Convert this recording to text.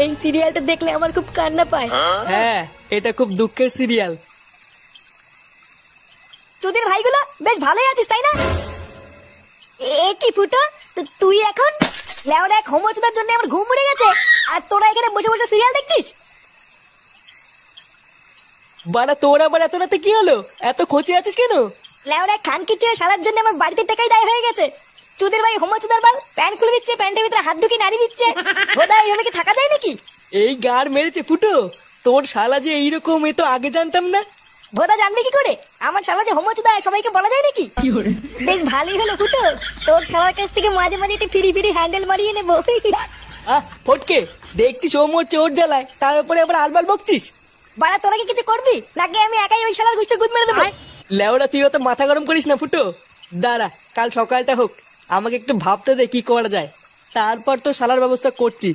এই সিরিয়ালটা দেখলে আমার খুব কান্না পায়। হ্যাঁ, এটা খুব দুঃখের সিরিয়াল। তোদের ভাইগুলো বেশ ভালোই আছিস তাই না? এ কি ফুটো, তুই এখন লেওরা এক হোমোচুদার জন্য আমার ঘুম উড়ে গেছে, আর তোরা এখানে বসে বসে সিরিয়াল দেখছিস? বাড়া তোর আবার এত রাতে কি হলো? এত খোঁচে আছিস কেন? লেওরা খানকির ছেলে শালার জন্য আমার বাড়িতে টাকাই দায় হয়ে গেছে। তোদের ভাই হোমোচুদার বাল প্যান্ট খুলে দিচ্ছে, প্যান্টের ভিতরে হাত ঢুকিয়ে নাড়ি দিচ্ছে। বোধ এইভাবে কি থাকা যায় নাকি? এই গার মেরেছে ফুটো, তোর শালা যে এইরকম, এ তো আগে জানতাম না। ভোদা জানবে কি করে আমার শালা যে হোমোচুদা সবাইকে বলা যায় নাকি? বেশ ভালোই হলো ফুটো, তোর শালার কাছ থেকে মাঝে মাঝে একটু ফিরি ফিরি হ্যান্ডেল মারিয়ে নেবো। ফটকে, দেখছিস ও মোর চোর জ্বালায়, তার উপরে আবার আলবাল বকছিস। বাড়া তোরা কি কিছু করবি নাকি আমি একাই ওই শালার গুষ্টি গুদ মেরে দেবো? লেওরা তুই অত মাথা গরম করিস না ফুটো, দাঁড়া কাল সকালটা হোক, আমাকে একটু ভাবতে দে কি করা যায়, তারপর তো শালার ব্যবস্থা করছি।